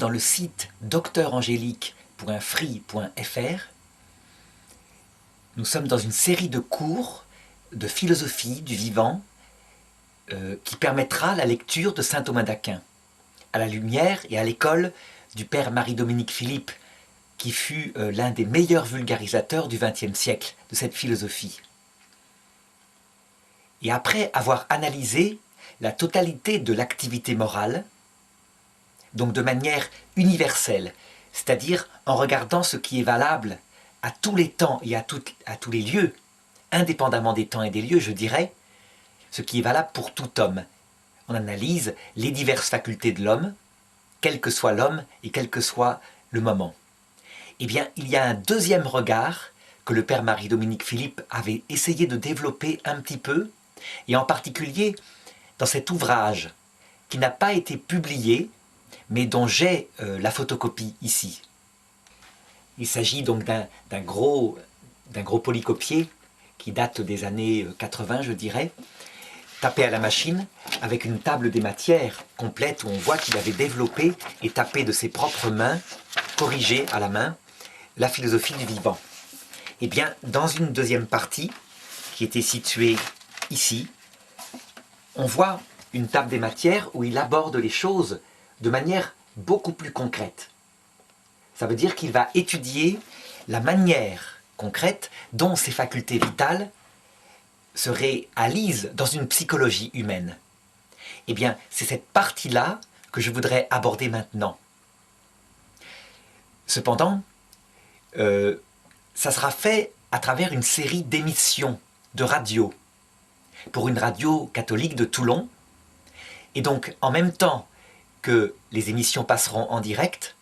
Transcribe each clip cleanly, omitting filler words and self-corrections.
Dans le site docteurangélique.free.fr, nous sommes dans une série de cours de philosophie du vivant qui permettra la lecture de saint Thomas d'Aquin, à la lumière et à l'école du père Marie-Dominique Philippe, qui fut l'un des meilleurs vulgarisateurs du XXe siècle de cette philosophie. Et après avoir analysé la totalité de l'activité morale, donc de manière universelle, c'est-à-dire en regardant ce qui est valable à tous les temps et à tous les lieux, indépendamment des temps et des lieux, je dirais, ce qui est valable pour tout homme. On analyse les diverses facultés de l'homme, quel que soit l'homme et quel que soit le moment. Eh bien, il y a un deuxième regard que le père Marie-Dominique Philippe avait essayé de développer un petit peu, et en particulier dans cet ouvrage qui n'a pas été publié, mais dont j'ai la photocopie ici. Il s'agit donc d'un gros polycopier qui date des années 80, je dirais, tapé à la machine, avec une table des matières complète où on voit qu'il avait développé et tapé de ses propres mains, corrigé à la main, la philosophie du vivant. Eh bien, dans une deuxième partie, qui était située ici, on voit une table des matières où il aborde les choses de manière beaucoup plus concrète. Ça veut dire qu'il va étudier la manière concrète dont ces facultés vitales se réalisent dans une psychologie humaine. Eh bien, c'est cette partie-là que je voudrais aborder maintenant. Cependant, ça sera fait à travers une série d'émissions de radio, pour une radio catholique de Toulon. Et donc, en même temps que les émissions passeront en direct,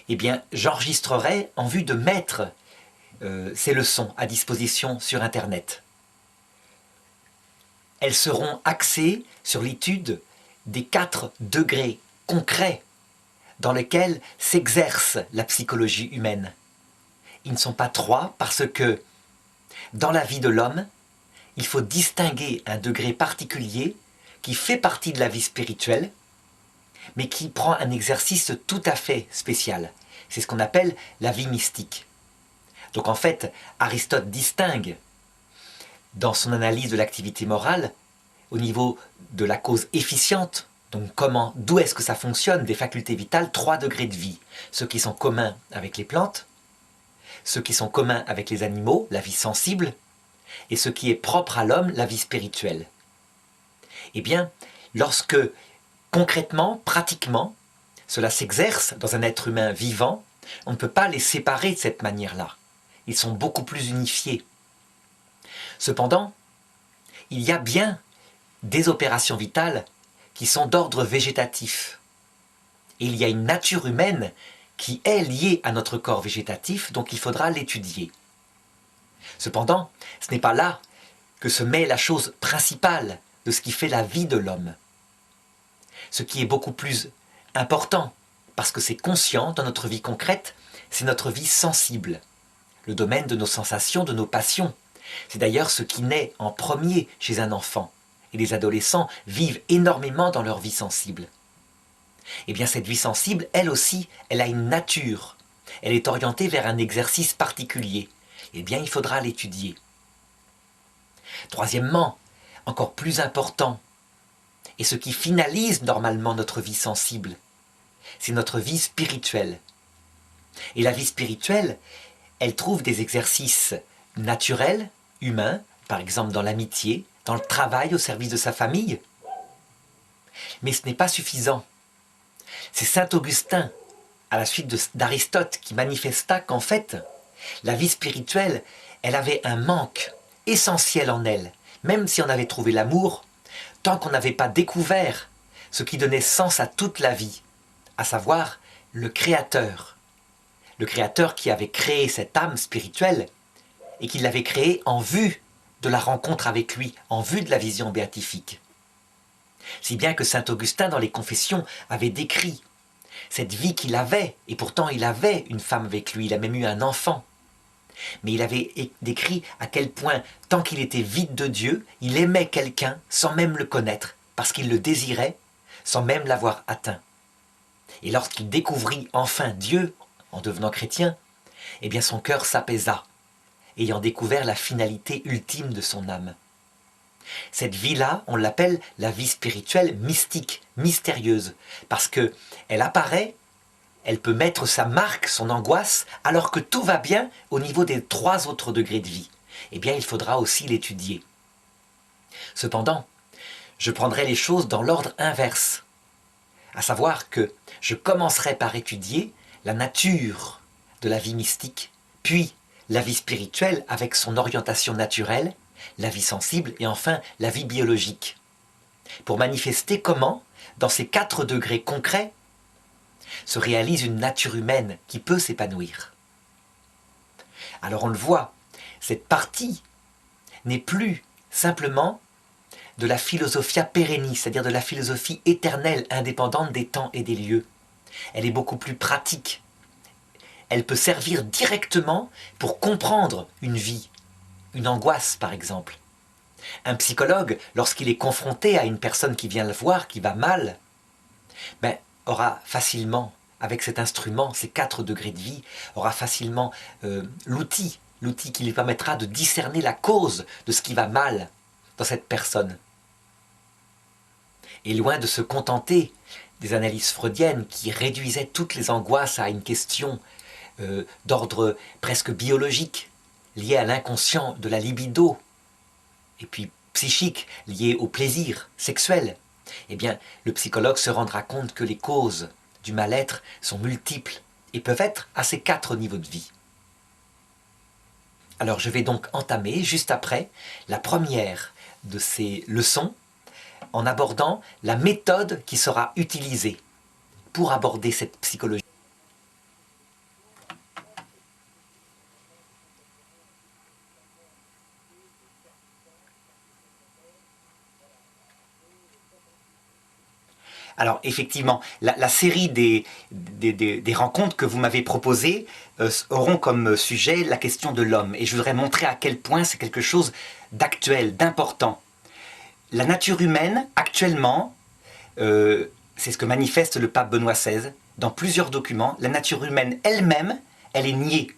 eh bien, j'enregistrerai en vue de mettre ces leçons à disposition sur Internet. Elles seront axées sur l'étude des 4 degrés concrets dans lesquels s'exerce la psychologie humaine. Ils ne sont pas 3 parce que dans la vie de l'homme, il faut distinguer un degré particulier qui fait partie de la vie spirituelle, mais qui prend un exercice tout à fait spécial. C'est ce qu'on appelle la vie mystique. Donc en fait, Aristote distingue dans son analyse de l'activité morale, au niveau de la cause efficiente, donc d'où est-ce que ça fonctionne, des facultés vitales, 3 degrés de vie. Ceux qui sont communs avec les plantes, ceux qui sont communs avec les animaux, la vie sensible, et ce qui est propre à l'homme, la vie spirituelle. Eh bien, lorsque concrètement, pratiquement, cela s'exerce dans un être humain vivant, on ne peut pas les séparer de cette manière-là. Ils sont beaucoup plus unifiés. Cependant, il y a bien des opérations vitales qui sont d'ordre végétatif. Et il y a une nature humaine qui est liée à notre corps végétatif, donc il faudra l'étudier. Cependant, ce n'est pas là que se met la chose principale de ce qui fait la vie de l'homme. Ce qui est beaucoup plus important, parce que c'est conscient dans notre vie concrète, c'est notre vie sensible, le domaine de nos sensations, de nos passions. C'est d'ailleurs ce qui naît en premier chez un enfant. Et les adolescents vivent énormément dans leur vie sensible. Eh bien, cette vie sensible, elle aussi, elle a une nature. Elle est orientée vers un exercice particulier. Eh bien, il faudra l'étudier. Troisièmement, encore plus important, et ce qui finalise normalement notre vie sensible, c'est notre vie spirituelle. Et la vie spirituelle, elle trouve des exercices naturels, humains, par exemple dans l'amitié, dans le travail au service de sa famille. Mais ce n'est pas suffisant. C'est saint Augustin, à la suite d'Aristote, qui manifesta qu'en fait, la vie spirituelle, elle avait un manque essentiel en elle. Même si on avait trouvé l'amour, tant qu'on n'avait pas découvert ce qui donnait sens à toute la vie, à savoir le Créateur. Le Créateur qui avait créé cette âme spirituelle et qui l'avait créée en vue de la rencontre avec lui, en vue de la vision béatifique. Si bien que saint Augustin, dans les Confessions, avait décrit cette vie qu'il avait, et pourtant il avait une femme avec lui, il a même eu un enfant. Mais il avait décrit à quel point, tant qu'il était vide de Dieu, il aimait quelqu'un sans même le connaître, parce qu'il le désirait, sans même l'avoir atteint. Et lorsqu'il découvrit enfin Dieu, en devenant chrétien, eh bien son cœur s'apaisa, ayant découvert la finalité ultime de son âme. Cette vie-là, on l'appelle la vie spirituelle mystique, mystérieuse, parce qu'elle apparaît, elle peut mettre sa marque, son angoisse, alors que tout va bien au niveau des 3 autres degrés de vie. Eh bien, il faudra aussi l'étudier. Cependant, je prendrai les choses dans l'ordre inverse, à savoir que je commencerai par étudier la nature de la vie mystique, puis la vie spirituelle avec son orientation naturelle, la vie sensible et enfin la vie biologique, pour manifester comment, dans ces 4 degrés concrets, se réalise une nature humaine qui peut s'épanouir. Alors on le voit, cette partie n'est plus simplement de la philosophia perennis, c'est-à-dire de la philosophie éternelle, indépendante des temps et des lieux. Elle est beaucoup plus pratique. Elle peut servir directement pour comprendre une vie, une angoisse par exemple. Un psychologue, lorsqu'il est confronté à une personne qui vient le voir, qui va mal, aura facilement, avec cet instrument, ces 4 degrés de vie, aura facilement l'outil qui lui permettra de discerner la cause de ce qui va mal dans cette personne. Et loin de se contenter des analyses freudiennes qui réduisaient toutes les angoisses à une question d'ordre presque biologique, liée à l'inconscient de la libido, et puis psychique, liée au plaisir sexuel, eh bien, le psychologue se rendra compte que les causes du mal-être sont multiples et peuvent être à ces 4 niveaux de vie. Alors je vais donc entamer, juste après, la première de ces leçons en abordant la méthode qui sera utilisée pour aborder cette psychologie. Alors effectivement, la série des rencontres que vous m'avez proposées auront comme sujet la question de l'homme. Et je voudrais montrer à quel point c'est quelque chose d'actuel, d'important. La nature humaine, actuellement, c'est ce que manifeste le pape Benoît XVI dans plusieurs documents, la nature humaine elle-même, elle est niée.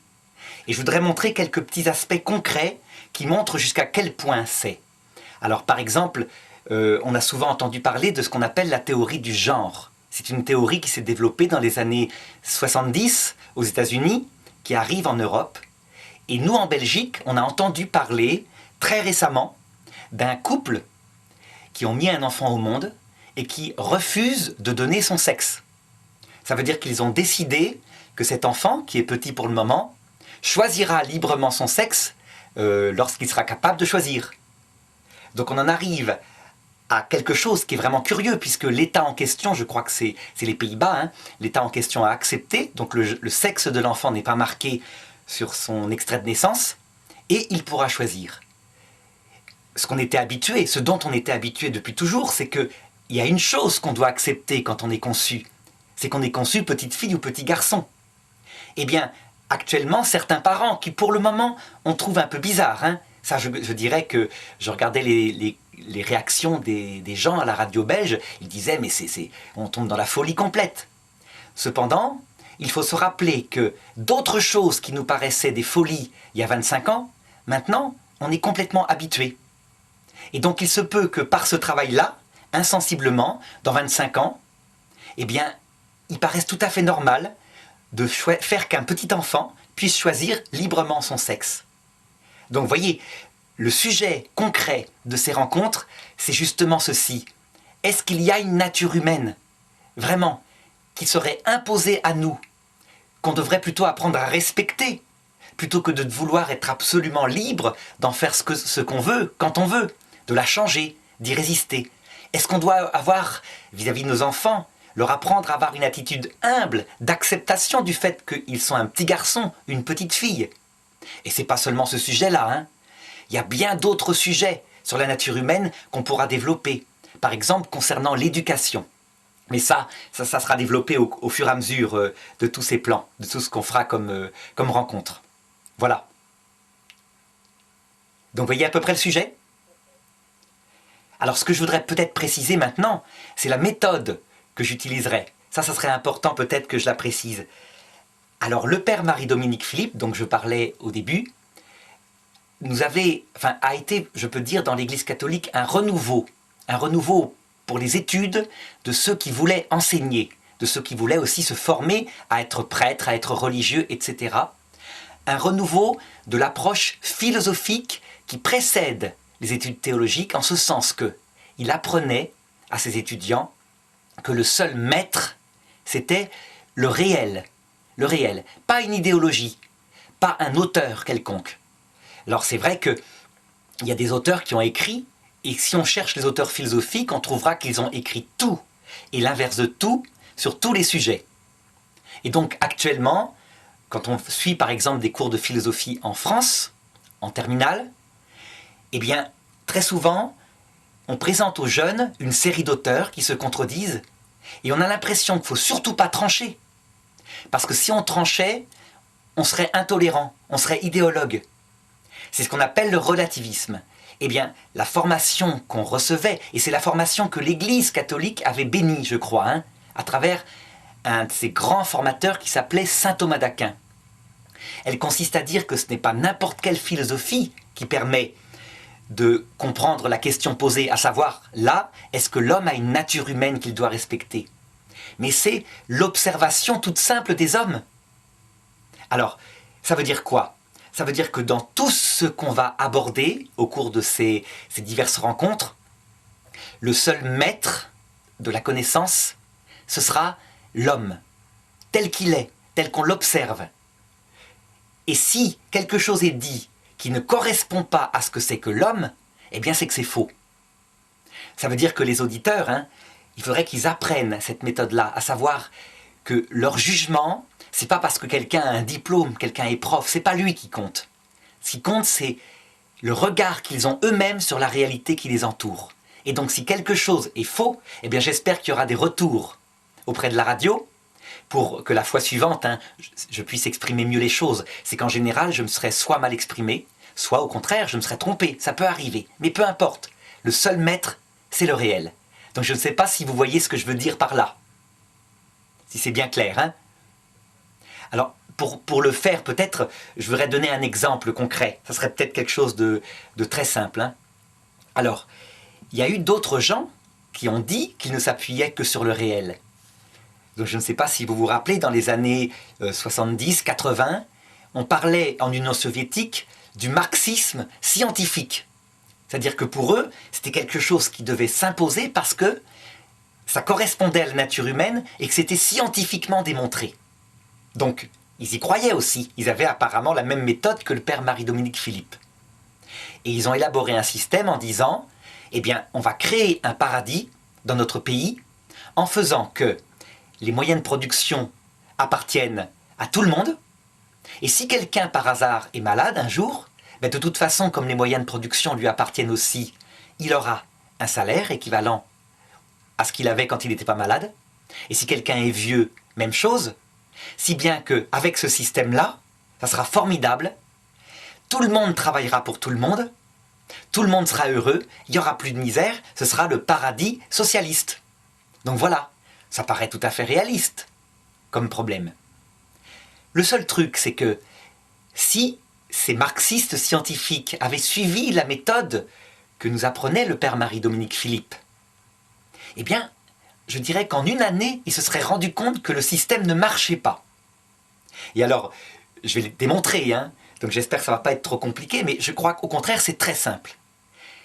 Et je voudrais montrer quelques petits aspects concrets qui montrent jusqu'à quel point c'est. Alors par exemple, on a souvent entendu parler de ce qu'on appelle la théorie du genre. C'est une théorie qui s'est développée dans les années 70 aux États-Unis, qui arrive en Europe. Et nous, en Belgique, on a entendu parler très récemment d'un couple qui ont mis un enfant au monde et qui refusent de donner son sexe. Ça veut dire qu'ils ont décidé que cet enfant, qui est petit pour le moment, choisira librement son sexe lorsqu'il sera capable de choisir. Donc on en arrive à quelque chose qui est vraiment curieux, puisque l'État en question, je crois que c'est les Pays-Bas, hein, l'État en question a accepté, donc le sexe de l'enfant n'est pas marqué sur son extrait de naissance, et il pourra choisir. Ce dont on était habitué depuis toujours, c'est qu'il y a une chose qu'on doit accepter quand on est conçu, c'est qu'on est conçu petite fille ou petit garçon. Eh bien, actuellement, certains parents qui, pour le moment, on trouve un peu bizarre, hein, ça, je dirais que je regardais les réactions des gens à la radio belge, ils disaient mais on tombe dans la folie complète. Cependant, il faut se rappeler que d'autres choses qui nous paraissaient des folies il y a 25 ans, maintenant, on est complètement habitué. Et donc il se peut que par ce travail-là, insensiblement, dans 25 ans, eh bien, il paraisse tout à fait normal de faire qu'un petit enfant puisse choisir librement son sexe. Donc vous voyez, le sujet concret de ces rencontres, c'est justement ceci. Est-ce qu'il y a une nature humaine, vraiment, qui serait imposée à nous, qu'on devrait plutôt apprendre à respecter, plutôt que de vouloir être absolument libre d'en faire ce qu'on veut, quand on veut, de la changer, d'y résister? Est-ce qu'on doit avoir, vis-à-vis de nos enfants, leur apprendre à avoir une attitude humble, d'acceptation du fait qu'ils sont un petit garçon, une petite fille? Et c'est pas seulement ce sujet-là, hein. Il y a bien d'autres sujets sur la nature humaine qu'on pourra développer. Par exemple, concernant l'éducation. Mais ça sera développé au fur et à mesure de tous ces plans, de tout ce qu'on fera comme rencontre. Voilà. Donc vous voyez à peu près le sujet? Alors ce que je voudrais peut-être préciser maintenant, c'est la méthode que j'utiliserai. Ça serait important peut-être que je la précise. Alors, le père Marie-Dominique Philippe, dont je parlais au début, a été, je peux dire, dans l'Église catholique, un renouveau pour les études de ceux qui voulaient enseigner, de ceux qui voulaient aussi se former à être prêtres, à être religieux, etc. Un renouveau de l'approche philosophique qui précède les études théologiques, en ce sens qu'il apprenait à ses étudiants que le seul maître, c'était le réel, pas une idéologie, pas un auteur quelconque. Alors c'est vrai qu'il y a des auteurs qui ont écrit, et si on cherche les auteurs philosophiques, on trouvera qu'ils ont écrit tout, et l'inverse de tout, sur tous les sujets. Et donc actuellement, quand on suit par exemple des cours de philosophie en France, en terminale, eh bien, très souvent, on présente aux jeunes une série d'auteurs qui se contredisent, et on a l'impression qu'il ne faut surtout pas trancher. Parce que si on tranchait, on serait intolérant, on serait idéologue. C'est ce qu'on appelle le relativisme. Eh bien, la formation qu'on recevait, et c'est la formation que l'Église catholique avait bénie, je crois, à travers un de ses grands formateurs qui s'appelait saint Thomas d'Aquin. Elle consiste à dire que ce n'est pas n'importe quelle philosophie qui permet de comprendre la question posée, à savoir, là, est-ce que l'homme a une nature humaine qu'il doit respecter? Mais c'est l'observation toute simple des hommes. Alors, ça veut dire quoi? Ça veut dire que dans tout ce qu'on va aborder au cours de ces diverses rencontres, le seul maître de la connaissance, ce sera l'homme, tel qu'il est, tel qu'on l'observe. Et si quelque chose est dit qui ne correspond pas à ce que c'est que l'homme, eh bien c'est que c'est faux. Ça veut dire que les auditeurs, il faudrait qu'ils apprennent cette méthode-là, à savoir que leur jugement, c'est pas parce que quelqu'un a un diplôme, quelqu'un est prof, c'est pas lui qui compte. Ce qui compte, c'est le regard qu'ils ont eux-mêmes sur la réalité qui les entoure. Et donc si quelque chose est faux, eh bien j'espère qu'il y aura des retours auprès de la radio, pour que la fois suivante, je puisse exprimer mieux les choses. C'est qu'en général, je me serais soit mal exprimé, soit au contraire, je me serais trompé. Ça peut arriver, mais peu importe. Le seul maître, c'est le réel. Donc je ne sais pas si vous voyez ce que je veux dire par là. Si c'est bien clair, Alors, pour le faire, peut-être, je voudrais donner un exemple concret. Ça serait peut-être quelque chose de très simple. Alors, il y a eu d'autres gens qui ont dit qu'ils ne s'appuyaient que sur le réel. Donc je ne sais pas si vous vous rappelez, dans les années 70, 80, on parlait en Union soviétique du marxisme scientifique. C'est-à-dire que pour eux, c'était quelque chose qui devait s'imposer parce que ça correspondait à la nature humaine et que c'était scientifiquement démontré. Donc, ils y croyaient aussi. Ils avaient apparemment la même méthode que le père Marie-Dominique Philippe. Et ils ont élaboré un système en disant, eh bien, on va créer un paradis dans notre pays en faisant que les moyens de production appartiennent à tout le monde. Et si quelqu'un, par hasard, est malade un jour, de toute façon, comme les moyens de production lui appartiennent aussi, il aura un salaire équivalent à ce qu'il avait quand il n'était pas malade. Et si quelqu'un est vieux, même chose. Si bien qu'avec ce système-là, ça sera formidable. Tout le monde travaillera pour tout le monde sera heureux, il n'y aura plus de misère, ce sera le paradis socialiste. Donc voilà, ça paraît tout à fait réaliste comme problème. Le seul truc, c'est que si ces marxistes scientifiques avaient suivi la méthode que nous apprenait le père Marie-Dominique Philippe, eh bien, je dirais qu'en une année, ils se seraient rendus compte que le système ne marchait pas. Et alors, je vais le démontrer, donc j'espère que ça ne va pas être trop compliqué, mais je crois qu'au contraire, c'est très simple.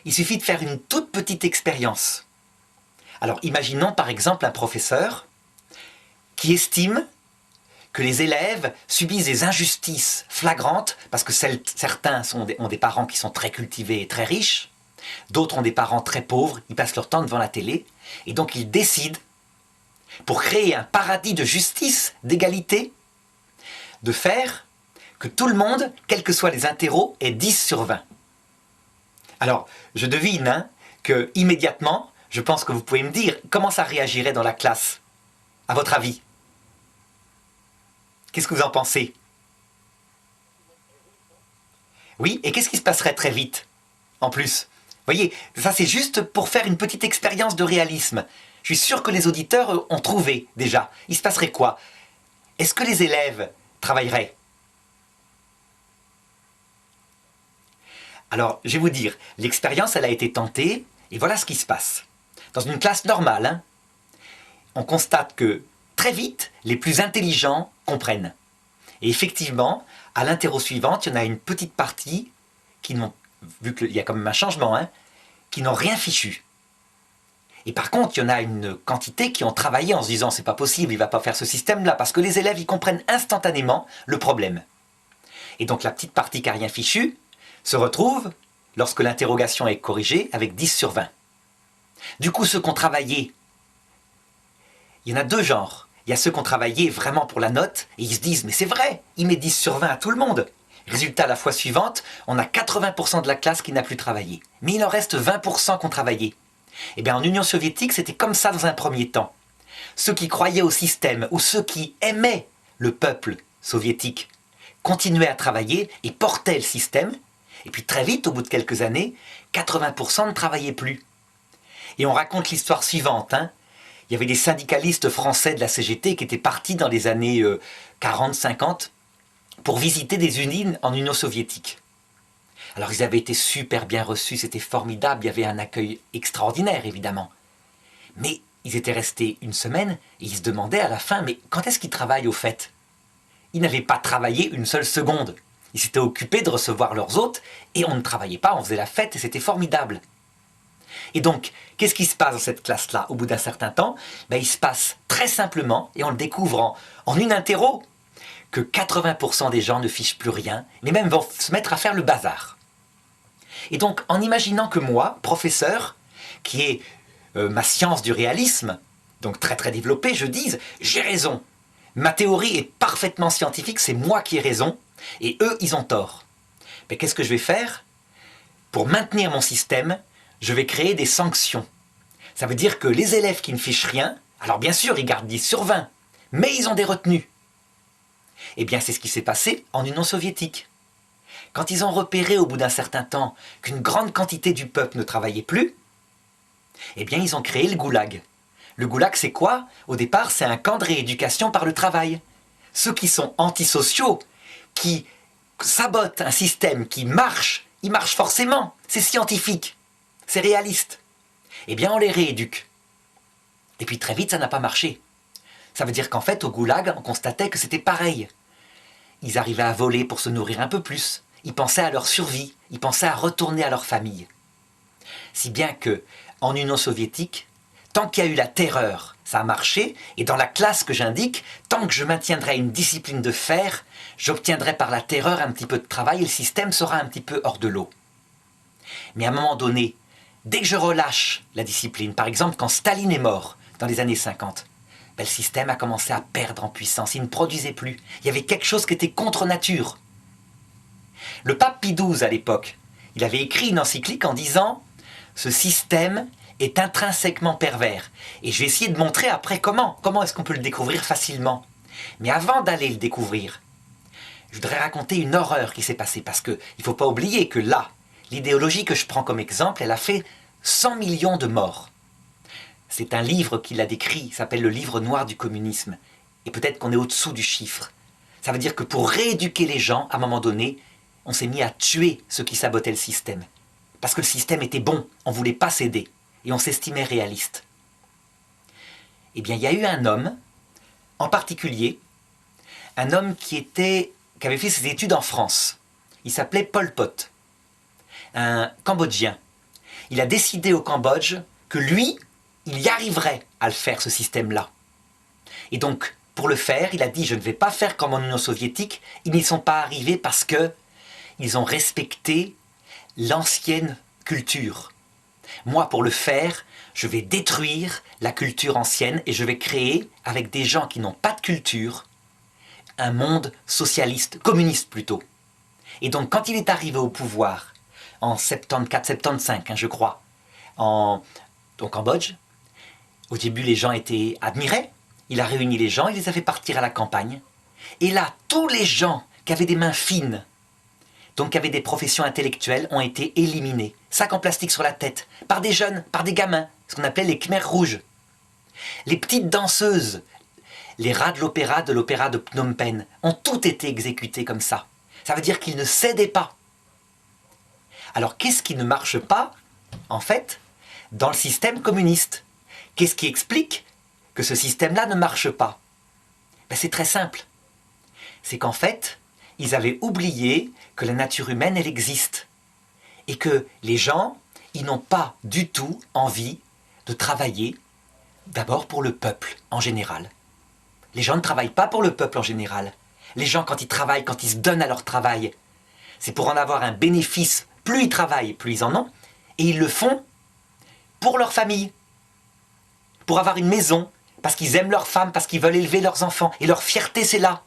Il suffit de faire une toute petite expérience. Alors, imaginons par exemple un professeur qui estime que les élèves subissent des injustices flagrantes parce que certains ont des parents qui sont très cultivés et très riches, d'autres ont des parents très pauvres, ils passent leur temps devant la télé, et donc ils décident, pour créer un paradis de justice, d'égalité, de faire que tout le monde, quels que soient les interros, ait 10 sur 20. Alors, je devine que immédiatement, je pense que vous pouvez me dire comment ça réagirait dans la classe, à votre avis. Qu'est-ce que vous en pensez? Oui, et qu'est-ce qui se passerait très vite, en plus? Vous voyez, ça c'est juste pour faire une petite expérience de réalisme. Je suis sûr que les auditeurs ont trouvé déjà. Il se passerait quoi? Est-ce que les élèves travailleraient? Alors, je vais vous dire, l'expérience, elle a été tentée, et voilà ce qui se passe. Dans une classe normale, hein, on constate que très vite, les plus intelligents comprennent. Et effectivement, à l'interro suivante, il y en a une petite partie qui n'ont, vu qu'il y a quand même un changement, hein, qui n'ont rien fichu. Et par contre, il y en a une quantité qui ont travaillé en se disant c'est pas possible, il ne va pas faire ce système-là, parce que les élèves, ils comprennent instantanément le problème. Et donc la petite partie qui n'a rien fichu se retrouve, lorsque l'interrogation est corrigée, avec 10 sur 20. Du coup, ceux qui ont travaillé, il y en a deux genres. Il y a ceux qui ont travaillé vraiment pour la note, et ils se disent mais c'est vrai, il met 10 sur 20 à tout le monde. Résultat, la fois suivante, on a 80% de la classe qui n'a plus travaillé. Mais il en reste 20% qui ont travaillé. Eh bien, en Union soviétique, c'était comme ça dans un premier temps. Ceux qui croyaient au système, ou ceux qui aimaient le peuple soviétique, continuaient à travailler et portaient le système. Et puis très vite, au bout de quelques années, 80% ne travaillaient plus. Et on raconte l'histoire suivante. Hein. Il y avait des syndicalistes français de la CGT qui étaient partis dans les années 40-50 pour visiter des usines en Union soviétique. Alors ils avaient été super bien reçus, c'était formidable, il y avait un accueil extraordinaire évidemment. Mais ils étaient restés une semaine et ils se demandaient à la fin, mais quand est-ce qu'ils travaillent au fait? Ils n'avaient pas travaillé une seule seconde. Ils s'étaient occupés de recevoir leurs hôtes et on ne travaillait pas, on faisait la fête et c'était formidable. Et donc, qu'est-ce qui se passe dans cette classe-là au bout d'un certain temps? Il se passe très simplement, et on le découvre en une interro, que 80% des gens ne fichent plus rien, mais même vont se mettre à faire le bazar. Et donc, en imaginant que moi, professeur, qui est ma science du réalisme, donc très très développée, je dise, j'ai raison. Ma théorie est parfaitement scientifique, c'est moi qui ai raison, et eux, ils ont tort. Mais qu'est-ce que je vais faire? Pour maintenir mon système, je vais créer des sanctions. Ça veut dire que les élèves qui ne fichent rien, alors bien sûr, ils gardent 10 sur 20, mais ils ont des retenues. Eh bien, c'est ce qui s'est passé en Union soviétique. Quand ils ont repéré au bout d'un certain temps qu'une grande quantité du peuple ne travaillait plus, eh bien, ils ont créé le goulag. Le goulag, c'est quoi? Au départ, c'est un camp de rééducation par le travail. Ceux qui sont antisociaux, qui sabotent un système qui marche, il marche forcément, c'est scientifique, c'est réaliste. Eh bien, on les rééduque. Et puis très vite, ça n'a pas marché. Ça veut dire qu'en fait, au goulag, on constatait que c'était pareil. Ils arrivaient à voler pour se nourrir un peu plus. Ils pensaient à leur survie. Ils pensaient à retourner à leur famille. Si bien que, en Union soviétique, tant qu'il y a eu la terreur, ça a marché. Et dans la classe que j'indique, tant que je maintiendrai une discipline de fer, j'obtiendrai par la terreur un petit peu de travail et le système sera un petit peu hors de l'eau. Mais à un moment donné, dès que je relâche la discipline, par exemple quand Staline est mort, dans les années 50, le système a commencé à perdre en puissance, il ne produisait plus. Il y avait quelque chose qui était contre nature. Le pape Pie XII, à l'époque, il avait écrit une encyclique en disant « Ce système est intrinsèquement pervers. » Et je vais essayer de montrer après comment est-ce qu'on peut le découvrir facilement. Mais avant d'aller le découvrir, je voudrais raconter une horreur qui s'est passée, parce qu'il ne faut pas oublier que là, l'idéologie que je prends comme exemple, elle a fait 100 millions de morts. C'est un livre qu'il a décrit, il s'appelle le livre noir du communisme. Et peut-être qu'on est au-dessous du chiffre. Ça veut dire que pour rééduquer les gens, à un moment donné, on s'est mis à tuer ceux qui sabotaient le système. Parce que le système était bon, on ne voulait pas céder. Et on s'estimait réaliste. Eh bien, il y a eu un homme, en particulier, un homme qui avait fait ses études en France. Il s'appelait Pol Pot, un Cambodgien. Il a décidé au Cambodge que lui, il y arriverait à le faire, ce système-là. Et donc, pour le faire, il a dit « Je ne vais pas faire comme en Union soviétique. » Ils n'y sont pas arrivés parce qu'ils ont respecté l'ancienne culture. Moi, pour le faire, je vais détruire la culture ancienne et je vais créer, avec des gens qui n'ont pas de culture, un monde socialiste, communiste plutôt. Et donc, quand il est arrivé au pouvoir, en 74-75, je crois, au Cambodge, au début, les gens étaient admirés. Il a réuni les gens, il les a fait partir à la campagne. Et là, tous les gens qui avaient des mains fines, donc qui avaient des professions intellectuelles, ont été éliminés. Sacs en plastique sur la tête, par des jeunes, par des gamins, ce qu'on appelait les Khmers rouges. Les petites danseuses, les rats de l'opéra de Phnom Penh, ont toutes été exécutées comme ça. Ça veut dire qu'ils ne cédaient pas. Alors qu'est-ce qui ne marche pas, en fait, dans le système communiste? Qu'est-ce qui explique que ce système-là ne marche pas? Ben, c'est très simple. C'est qu'en fait, ils avaient oublié que la nature humaine, elle existe. Et que les gens, ils n'ont pas du tout envie de travailler, d'abord pour le peuple en général. Les gens ne travaillent pas pour le peuple en général. Les gens, quand ils travaillent, quand ils se donnent à leur travail, c'est pour en avoir un bénéfice. Plus ils travaillent, plus ils en ont. Et ils le font pour leur famille. Pour avoir une maison, parce qu'ils aiment leur femme, parce qu'ils veulent élever leurs enfants. Et leur fierté, c'est là.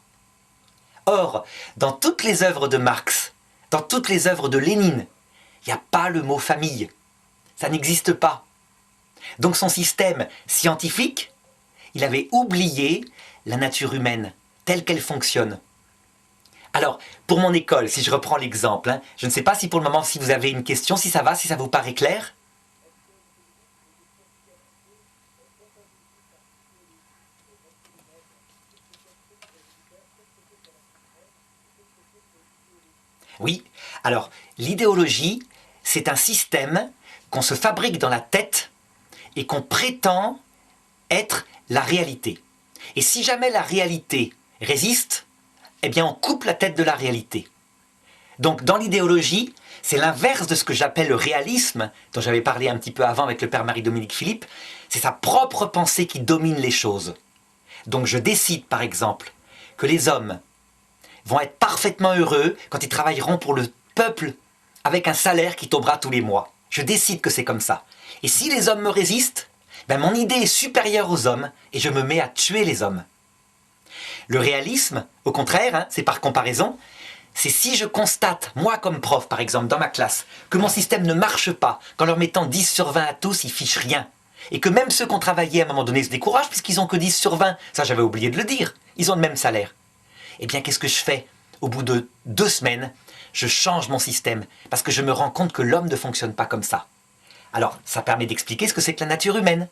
Or, dans toutes les œuvres de Marx, dans toutes les œuvres de Lénine, il n'y a pas le mot famille. Ça n'existe pas. Donc son système scientifique, il avait oublié la nature humaine, telle qu'elle fonctionne. Alors, pour mon école, si je reprends l'exemple, je ne sais pas si pour le moment, si vous avez une question, si ça va, si ça vous paraît clair. Oui, alors l'idéologie, c'est un système qu'on se fabrique dans la tête et qu'on prétend être la réalité. Et si jamais la réalité résiste, eh bien on coupe la tête de la réalité. Donc dans l'idéologie, c'est l'inverse de ce que j'appelle le réalisme, dont j'avais parlé un petit peu avant avec le père Marie-Dominique Philippe, c'est sa propre pensée qui domine les choses. Donc je décide par exemple que les hommes vont être parfaitement heureux quand ils travailleront pour le peuple avec un salaire qui tombera tous les mois. Je décide que c'est comme ça. Et si les hommes me résistent, ben mon idée est supérieure aux hommes et je me mets à tuer les hommes. Le réalisme, au contraire, c'est par comparaison, c'est si je constate, moi comme prof par exemple, dans ma classe, que mon système ne marche pas, qu'en leur mettant 10 sur 20 à tous, ils fichent rien. Et que même ceux qui ont travaillé à un moment donné se découragent puisqu'ils n'ont que 10 sur 20. Ça j'avais oublié de le dire. Ils ont le même salaire. Eh bien qu'est-ce que je fais? Au bout de 2 semaines, je change mon système parce que je me rends compte que l'homme ne fonctionne pas comme ça. Alors ça permet d'expliquer ce que c'est que la nature humaine.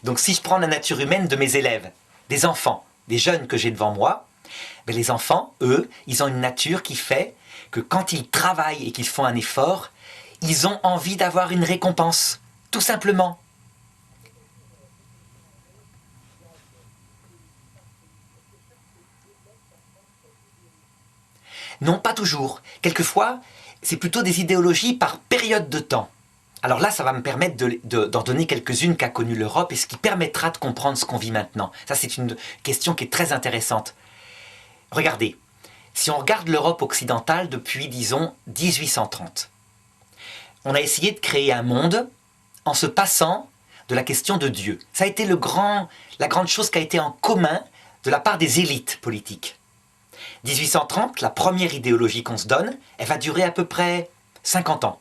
Donc si je prends la nature humaine de mes élèves, des enfants, des jeunes que j'ai devant moi, ben les enfants, eux, ils ont une nature qui fait que quand ils travaillent et qu'ils font un effort, ils ont envie d'avoir une récompense, tout simplement. Non, pas toujours. Quelquefois, c'est plutôt des idéologies par période de temps. Alors là, ça va me permettre d'en donner quelques-unes qu'a connues l'Europe et ce qui permettra de comprendre ce qu'on vit maintenant. Ça, c'est une question qui est très intéressante. Regardez, si on regarde l'Europe occidentale depuis, disons, 1830, on a essayé de créer un monde en se passant de la question de Dieu. Ça a été la grande chose qui a été en commun de la part des élites politiques. 1830, la première idéologie qu'on se donne, elle va durer à peu près 50 ans.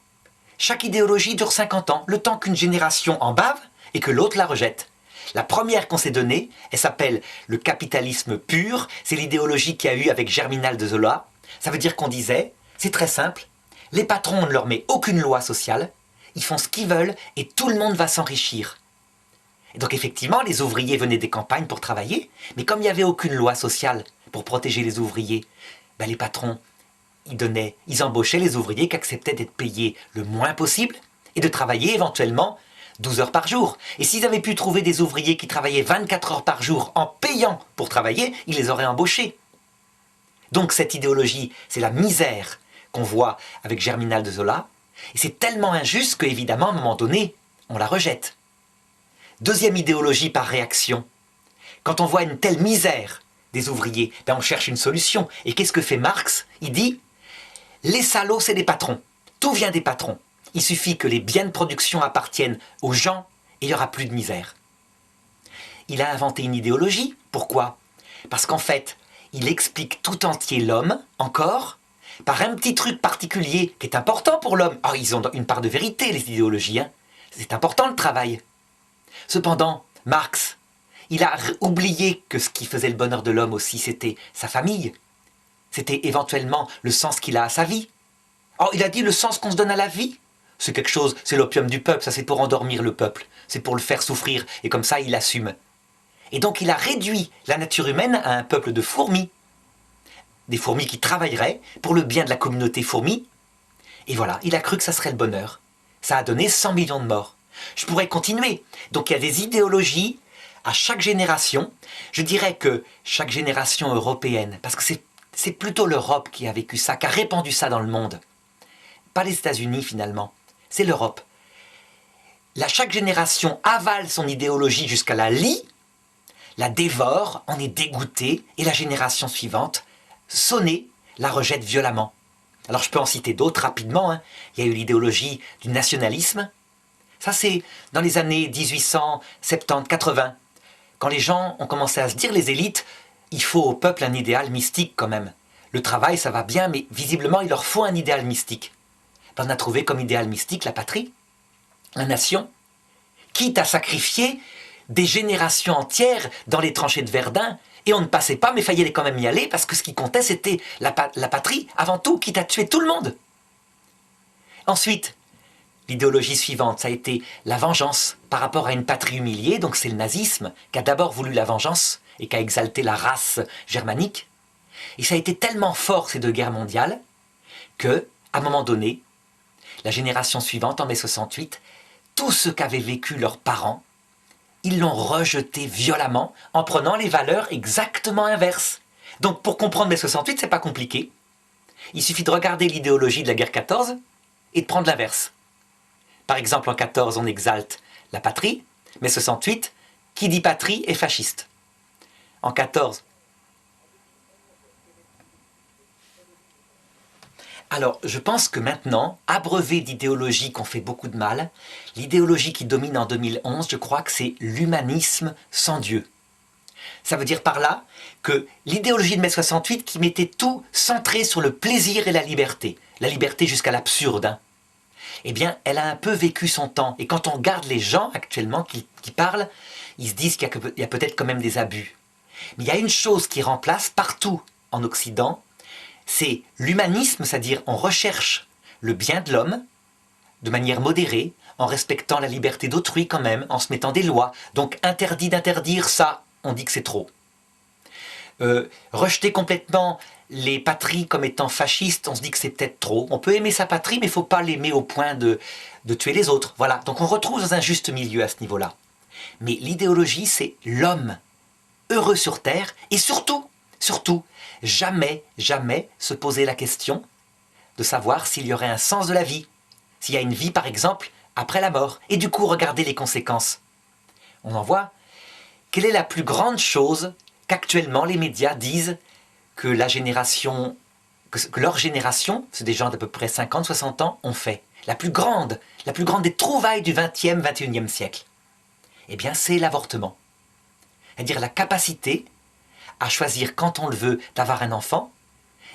Chaque idéologie dure 50 ans, le temps qu'une génération en bave et que l'autre la rejette. La première qu'on s'est donnée, elle s'appelle le capitalisme pur, c'est l'idéologie qu'il y a eu avec Germinal de Zola. Ça veut dire qu'on disait, c'est très simple, les patrons, on ne leur met aucune loi sociale, ils font ce qu'ils veulent et tout le monde va s'enrichir. Et donc effectivement, les ouvriers venaient des campagnes pour travailler, mais comme il n'y avait aucune loi sociale pour protéger les ouvriers, ben les patrons, ils embauchaient les ouvriers qui acceptaient d'être payés le moins possible et de travailler éventuellement 12 heures par jour. Et s'ils avaient pu trouver des ouvriers qui travaillaient 24 heures par jour en payant pour travailler, ils les auraient embauchés. Donc cette idéologie, c'est la misère qu'on voit avec Germinal de Zola. Et c'est tellement injuste qu'évidemment, à un moment donné, on la rejette. Deuxième idéologie par réaction. Quand on voit une telle misère des ouvriers, ben on cherche une solution. Et qu'est-ce que fait Marx? Il dit « Les salauds, c'est des patrons. Tout vient des patrons. Il suffit que les biens de production appartiennent aux gens et il n'y aura plus de misère. » Il a inventé une idéologie. Pourquoi? Parce qu'en fait, il explique tout entier l'homme, encore, par un petit truc particulier qui est important pour l'homme. Oh, ils ont une part de vérité, les idéologies. C'est important le travail. Cependant, Marx, il a oublié que ce qui faisait le bonheur de l'homme aussi, c'était sa famille. C'était éventuellement le sens qu'il a à sa vie. Oh, il a dit le sens qu'on se donne à la vie. c'est quelque chose, c'est l'opium du peuple, ça c'est pour endormir le peuple, c'est pour le faire souffrir, et comme ça il assume. Et donc il a réduit la nature humaine à un peuple de fourmis, des fourmis qui travailleraient pour le bien de la communauté fourmi, et voilà, il a cru que ça serait le bonheur. Ça a donné 100 millions de morts. Je pourrais continuer. Donc il y a des idéologies à chaque génération. Je dirais que chaque génération européenne, parce que c'est plutôt l'Europe qui a vécu ça, qui a répandu ça dans le monde. Pas les États-Unis finalement, c'est l'Europe. Chaque génération avale son idéologie jusqu'à la lie, la dévore, en est dégoûtée, et la génération suivante, sonnée, la rejette violemment. Alors je peux en citer d'autres rapidement. Il y a eu l'idéologie du nationalisme. Ça c'est dans les années 1870-80, quand les gens ont commencé à se dire, les élites, il faut au peuple un idéal mystique quand même. Le travail ça va bien, mais visiblement il leur faut un idéal mystique. On a trouvé comme idéal mystique la patrie, la nation, quitte à sacrifier des générations entières dans les tranchées de Verdun, et on ne passait pas, mais il fallait quand même y aller, parce que ce qui comptait, c'était la patrie, avant tout, quitte à tuer tout le monde. Ensuite, l'idéologie suivante, ça a été la vengeance par rapport à une patrie humiliée, donc c'est le nazisme, qui a d'abord voulu la vengeance, et qui a exalté la race germanique. Et ça a été tellement fort, ces 2 guerres mondiales, que, à un moment donné, la génération suivante, en mai 68, tout ce qu'avaient vécu leurs parents, ils l'ont rejeté violemment en prenant les valeurs exactement inverses. Donc pour comprendre mai 68, c'est pas compliqué. Il suffit de regarder l'idéologie de la guerre 14 et de prendre l'inverse. Par exemple, en 14, on exalte la patrie, mai 68, qui dit patrie est fasciste. En 14. Alors, je pense que maintenant, abreuvé d'idéologies qui ont fait beaucoup de mal, l'idéologie qui domine en 2011, je crois que c'est l'humanisme sans Dieu. Ça veut dire par là que l'idéologie de mai 68 qui mettait tout centré sur le plaisir et la liberté jusqu'à l'absurde, eh bien, elle a un peu vécu son temps. Et quand on regarde les gens actuellement qui parlent, ils se disent qu'il y a peut-être quand même des abus. Mais il y a une chose qui remplace partout en Occident, c'est l'humanisme, c'est-à-dire on recherche le bien de l'homme de manière modérée, en respectant la liberté d'autrui quand même, en se mettant des lois. Donc interdit d'interdire, ça, on dit que c'est trop. Rejeter complètement les patries comme étant fascistes, on se dit que c'est peut-être trop. On peut aimer sa patrie, mais il ne faut pas l'aimer au point de tuer les autres. Voilà, donc on retrouve dans un juste milieu à ce niveau-là. Mais l'idéologie, c'est l'homme heureux sur Terre, et surtout, jamais se poser la question de savoir s'il y aurait un sens de la vie, s'il y a une vie par exemple après la mort, et du coup regarder les conséquences. On en voit. Quelle est la plus grande chose qu'actuellement les médias disent que leur génération, c'est des gens d'à peu près 50-60 ans, ont fait? La plus grande des trouvailles du 20e, 21e siècle. Eh bien c'est l'avortement. C'est-à-dire la capacité à choisir quand on le veut d'avoir un enfant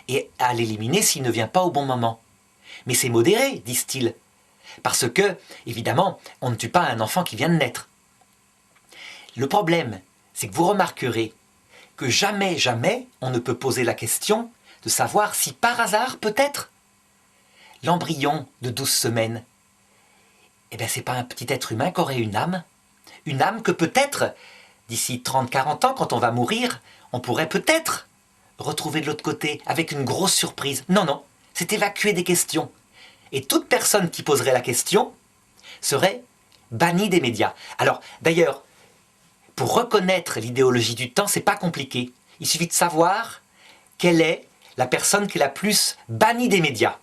et à l'éliminer s'il ne vient pas au bon moment. Mais c'est modéré, disent-ils, parce que, évidemment, on ne tue pas un enfant qui vient de naître. Le problème, c'est que vous remarquerez que jamais on ne peut poser la question de savoir si par hasard, peut-être, l'embryon de 12 semaines, eh bien c'est pas un petit être humain qui aurait une âme que peut-être, d'ici 30-40 ans, quand on va mourir, on pourrait peut-être retrouver de l'autre côté avec une grosse surprise. Non, c'est évacuer des questions. Et toute personne qui poserait la question serait bannie des médias. Alors, d'ailleurs, pour reconnaître l'idéologie du temps, c'est pas compliqué. Il suffit de savoir quelle est la personne qui est la plus bannie des médias.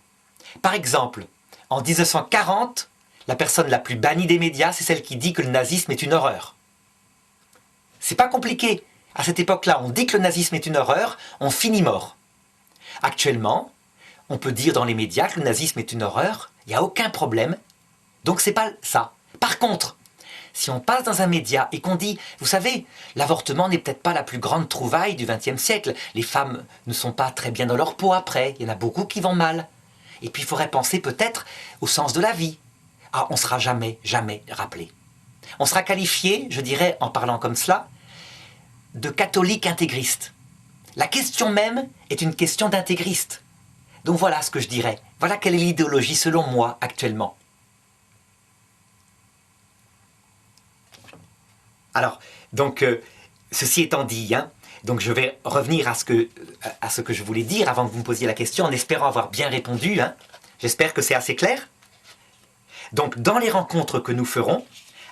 Par exemple, en 1940, la personne la plus bannie des médias, c'est celle qui dit que le nazisme est une horreur. C'est pas compliqué. À cette époque-là, on dit que le nazisme est une horreur, on finit mort. Actuellement, on peut dire dans les médias que le nazisme est une horreur, il n'y a aucun problème. Donc c'est pas ça. Par contre, si on passe dans un média et qu'on dit, vous savez, l'avortement n'est peut-être pas la plus grande trouvaille du XXe siècle, les femmes ne sont pas très bien dans leur peau après, il y en a beaucoup qui vont mal. Et puis il faudrait penser peut-être au sens de la vie. Ah, on ne sera jamais rappelé. On sera qualifié, je dirais, en parlant comme cela, de catholique intégriste. La question même est une question d'intégriste. Donc voilà ce que je dirais. Voilà quelle est l'idéologie selon moi actuellement. Alors, donc, ceci étant dit, hein, donc je vais revenir à ce que je voulais dire avant que vous me posiez la question, en espérant avoir bien répondu. Hein. J'espère que c'est assez clair. Donc, dans les rencontres que nous ferons,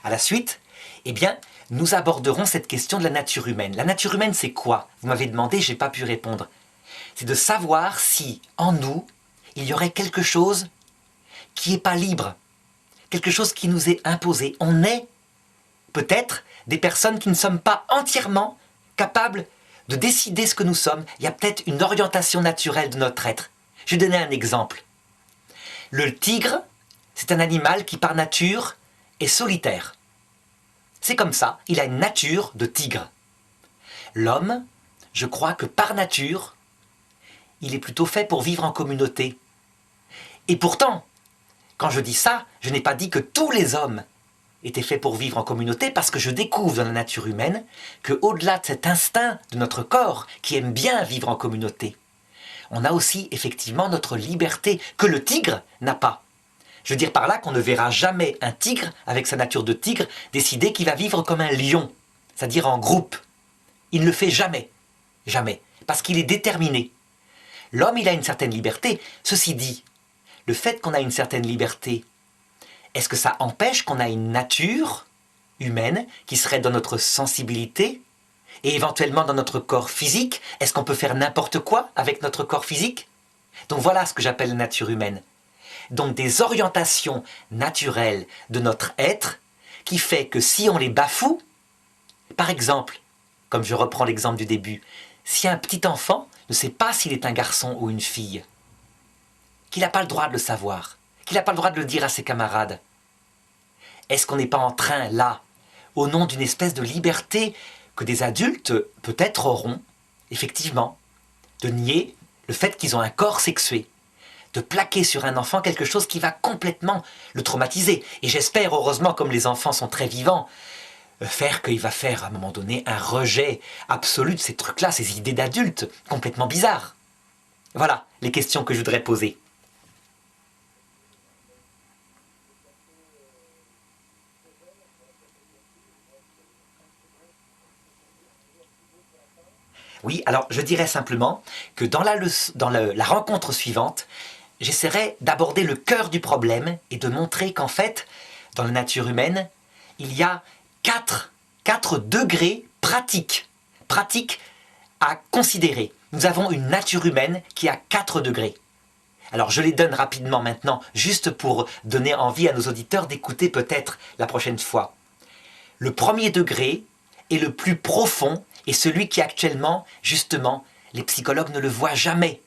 à la suite, eh bien, nous aborderons cette question de la nature humaine. La nature humaine, c'est quoi? Vous m'avez demandé, je n'ai pas pu répondre. C'est de savoir si, en nous, il y aurait quelque chose qui n'est pas libre, quelque chose qui nous est imposé. On est peut-être des personnes qui ne sommes pas entièrement capables de décider ce que nous sommes. Il y a peut-être une orientation naturelle de notre être. Je vais donner un exemple. Le tigre, c'est un animal qui par nature est solitaire. C'est comme ça, il a une nature de tigre. L'homme, je crois que par nature, il est plutôt fait pour vivre en communauté. Et pourtant, quand je dis ça, je n'ai pas dit que tous les hommes étaient faits pour vivre en communauté, parce que je découvre dans la nature humaine qu'au-delà de cet instinct de notre corps qui aime bien vivre en communauté, on a aussi effectivement notre liberté que le tigre n'a pas. Je veux dire par là qu'on ne verra jamais un tigre, avec sa nature de tigre, décider qu'il va vivre comme un lion, c'est-à-dire en groupe. Il ne le fait jamais, jamais, parce qu'il est déterminé. L'homme, il a une certaine liberté. Ceci dit, le fait qu'on a une certaine liberté, est-ce que ça empêche qu'on a une nature humaine qui serait dans notre sensibilité et éventuellement dans notre corps physique? Est-ce qu'on peut faire n'importe quoi avec notre corps physique? Donc voilà ce que j'appelle la nature humaine. Donc des orientations naturelles de notre être qui fait que si on les bafoue, par exemple, comme je reprends l'exemple du début, si un petit enfant ne sait pas s'il est un garçon ou une fille, qu'il n'a pas le droit de le savoir, qu'il n'a pas le droit de le dire à ses camarades, est-ce qu'on n'est pas en train, là, au nom d'une espèce de liberté que des adultes peut-être auront, effectivement, de nier le fait qu'ils ont un corps sexué, de plaquer sur un enfant quelque chose qui va complètement le traumatiser. Et j'espère, heureusement, comme les enfants sont très vivants, faire qu'il va faire à un moment donné un rejet absolu de ces trucs-là, ces idées d'adultes complètement bizarres. Voilà les questions que je voudrais poser. Oui, alors je dirais simplement que dans la rencontre suivante, j'essaierai d'aborder le cœur du problème et de montrer qu'en fait, dans la nature humaine, il y a quatre degrés pratiques à considérer. Nous avons une nature humaine qui a 4 degrés. Alors je les donne rapidement maintenant, juste pour donner envie à nos auditeurs d'écouter peut-être la prochaine fois. Le premier degré est le plus profond et celui qui actuellement, justement, les psychologues ne le voient jamais.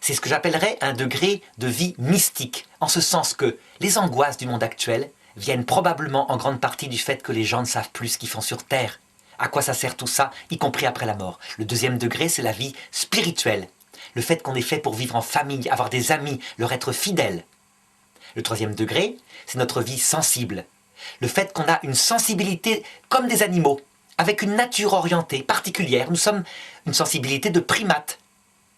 C'est ce que j'appellerais un degré de vie mystique, en ce sens que les angoisses du monde actuel viennent probablement en grande partie du fait que les gens ne savent plus ce qu'ils font sur Terre. À quoi ça sert tout ça, y compris après la mort? Le deuxième degré, c'est la vie spirituelle. Le fait qu'on est fait pour vivre en famille, avoir des amis, leur être fidèle. Le troisième degré, c'est notre vie sensible. Le fait qu'on a une sensibilité comme des animaux, avec une nature orientée, particulière. Nous sommes une sensibilité de primates,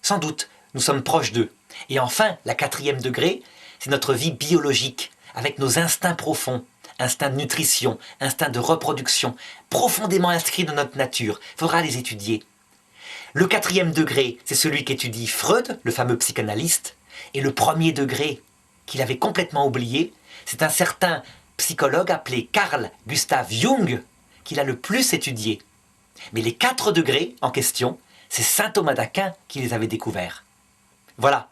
sans doute. Nous sommes proches d'eux. Et enfin, la 4e degré, c'est notre vie biologique, avec nos instincts profonds, instincts de nutrition, instincts de reproduction, profondément inscrits dans notre nature. Il faudra les étudier. Le 4e degré, c'est celui qu'étudie Freud, le fameux psychanalyste. Et le 1er degré, qu'il avait complètement oublié, c'est un certain psychologue appelé Carl Gustav Jung, qu'il a le plus étudié. Mais les 4 degrés en question, c'est saint Thomas d'Aquin qui les avait découverts. Voilà,